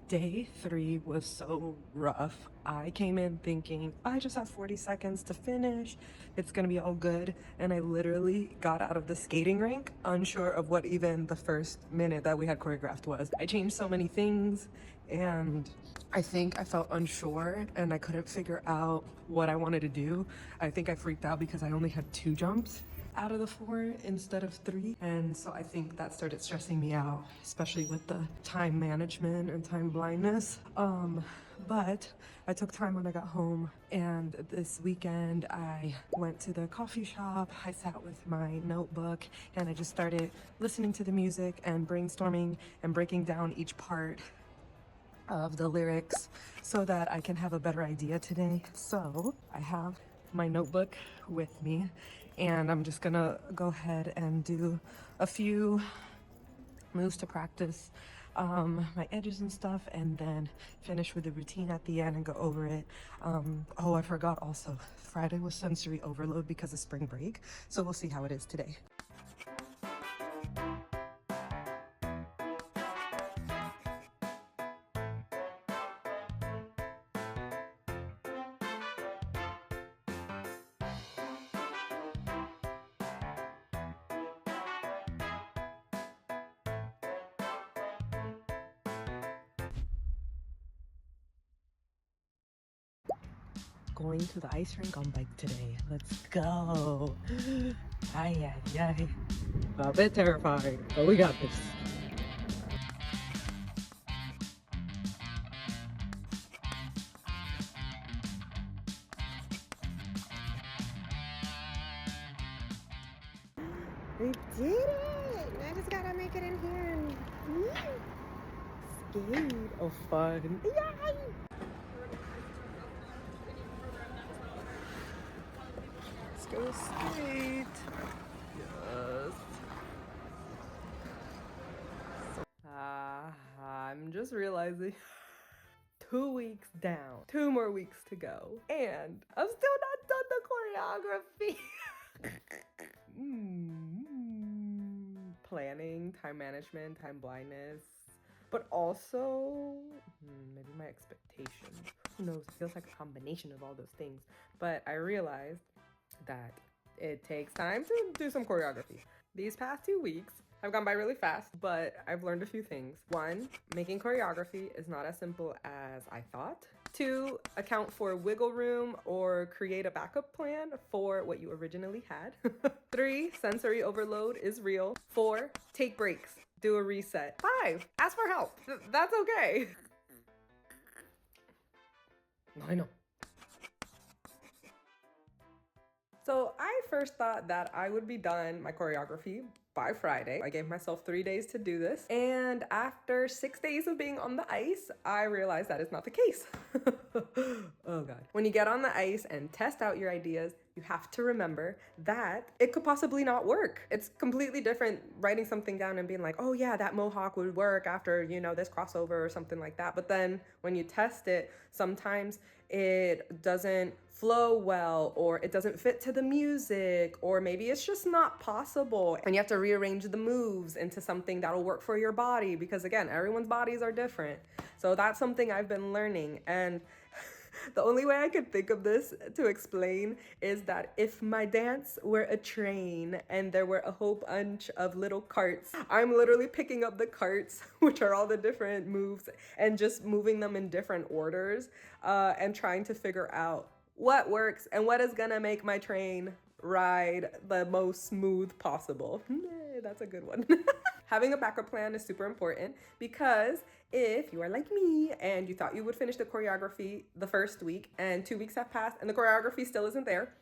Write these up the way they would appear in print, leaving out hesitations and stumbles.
Day 3 was so rough. I came in thinking, I just have 40 seconds to finish. It's gonna be all good. And I literally got out of the skating rink unsure of what even the first minute that we had choreographed was. I changed so many things and I think I felt unsure and I couldn't figure out what I wanted to do. I think I freaked out because I only had 2 jumps out of the 4 instead of 3, and so I think that started stressing me out, especially with the time management and time blindness. But I took time when I got home, and this weekend I went to the coffee shop. I sat with my notebook and I just started listening to the music and brainstorming and breaking down each part of the lyrics so that I can have a better idea today. So I have my notebook with me and I'm just gonna go ahead and do a few moves to practice my edges and stuff, and then finish with the routine at the end and go over it. Oh, I forgot also, Friday was sensory overload because of spring break, so we'll see how it is today. Going to the ice rink on bike today. Let's go. Ay, ay, ay. A bit terrifying, but we got this. We did it! I just gotta make it in here and skate. Oh, fun. Yay! Let's go skate. Yes. I'm just realizing 2 weeks down, 2 more weeks to go, and I'm still not done the choreography. Planning, time management, time blindness, but also maybe my expectations. Who knows? It feels like a combination of all those things. But I realized that it takes time to do some choreography. These past 2 weeks have gone by really fast, but I've learned a few things. 1, making choreography is not as simple as I thought. 2, account for wiggle room or create a backup plan for what you originally had. 3, sensory overload is real. 4, take breaks, do a reset. 5, ask for help. That's okay. I know. So I first thought that I would be done my choreography by Friday. I gave myself 3 days to do this. And after 6 days of being on the ice, I realized that is not the case. Oh God. When you get on the ice and test out your ideas, you have to remember that it could possibly not work. It's completely different writing something down and being like, oh yeah, that mohawk would work after, this crossover or something like that. But then when you test it, sometimes it doesn't flow well, or it doesn't fit to the music, or maybe it's just not possible. And you have to rearrange the moves into something that'll work for your body, because again, everyone's bodies are different. So that's something I've been learning. And the only way I could think of this to explain is that if my dance were a train and there were a whole bunch of little carts, I'm literally picking up the carts, which are all the different moves, and just moving them in different orders, and trying to figure out what works and what is gonna make my train ride the most smooth possible. That's a good one. Having a backup plan is super important, because if you are like me and you thought you would finish the choreography the first week and 2 weeks have passed and the choreography still isn't there,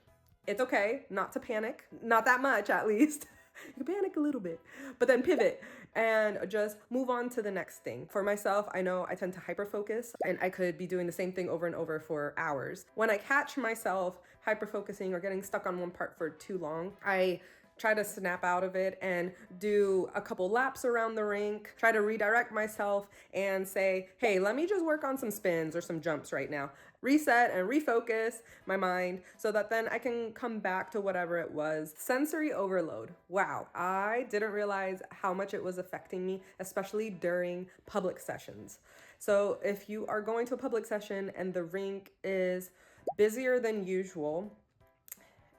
it's okay not to panic, not that much at least. You can panic a little bit, but then pivot and just move on to the next thing. For myself, I know I tend to hyperfocus and I could be doing the same thing over and over for hours. When I catch myself hyperfocusing or getting stuck on one part for too long, I try to snap out of it and do a couple laps around the rink, try to redirect myself and say, hey, let me just work on some spins or some jumps right now. Reset and refocus my mind so that then I can come back to whatever it was. Sensory overload. Wow, I didn't realize how much it was affecting me, especially during public sessions. So if you are going to a public session and the rink is busier than usual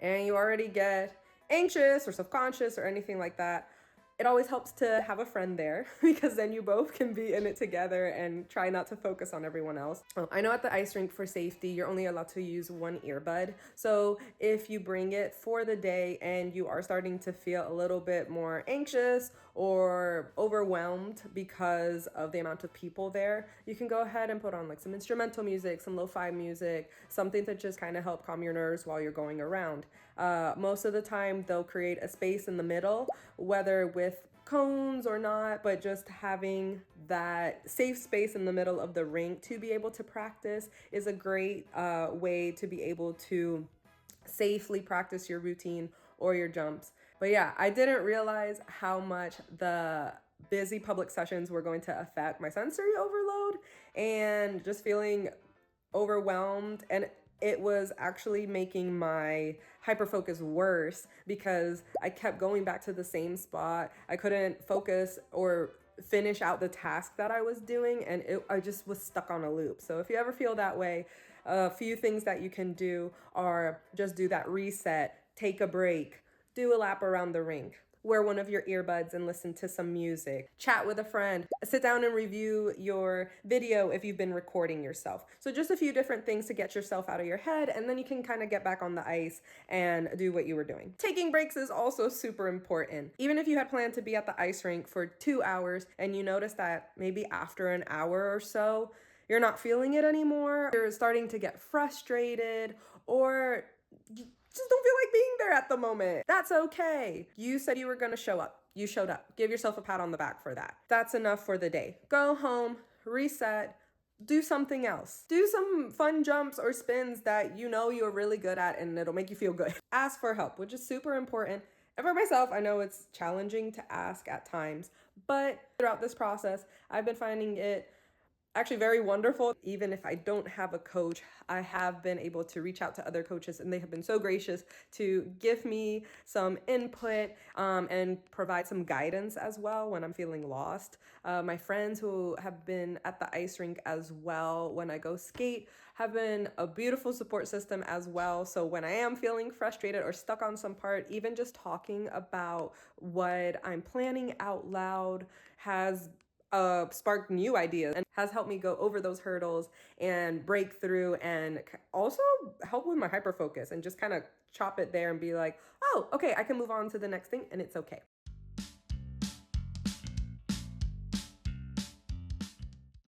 and you already get anxious or self-conscious or anything like that, it always helps to have a friend there because then you both can be in it together and try not to focus on everyone else. I know at the ice rink for safety, you're only allowed to use one earbud. So if you bring it for the day and you are starting to feel a little bit more anxious or overwhelmed because of the amount of people there, you can go ahead and put on like some instrumental music, some lo-fi music, something to just kind of help calm your nerves while you're going around. Most of the time they'll create a space in the middle, whether with cones or not, but just having that safe space in the middle of the rink to be able to practice is a great way to be able to safely practice your routine or your jumps. But yeah, I didn't realize how much the busy public sessions were going to affect my sensory overload and just feeling overwhelmed, and it was actually making my hyperfocus worse because I kept going back to the same spot. I couldn't focus or finish out the task that I was doing, and I just was stuck on a loop. So if you ever feel that way, a few things that you can do are just do that reset, take a break, do a lap around the rink, wear one of your earbuds and listen to some music, chat with a friend, sit down and review your video if you've been recording yourself. So just a few different things to get yourself out of your head, and then you can kind of get back on the ice and do what you were doing. Taking breaks is also super important. Even if you had planned to be at the ice rink for 2 hours and you notice that maybe after an hour or so, you're not feeling it anymore, you're starting to get frustrated, or just don't feel like being there at the moment. That's okay. You said you were gonna show up. You showed up. Give yourself a pat on the back for that. That's enough for the day. Go home, reset, do something else. Do some fun jumps or spins that you know you're really good at and it'll make you feel good. Ask for help, which is super important. And for myself, I know it's challenging to ask at times, but throughout this process, I've been finding it actually very wonderful. Even if I don't have a coach, I have been able to reach out to other coaches and they have been so gracious to give me some input and provide some guidance as well when I'm feeling lost. My friends who have been at the ice rink as well when I go skate have been a beautiful support system as well. So when I am feeling frustrated or stuck on some part, even just talking about what I'm planning out loud has sparked new ideas and has helped me go over those hurdles and break through, and also help with my hyperfocus and just kind of chop it there and be like, oh, okay, I can move on to the next thing and it's okay.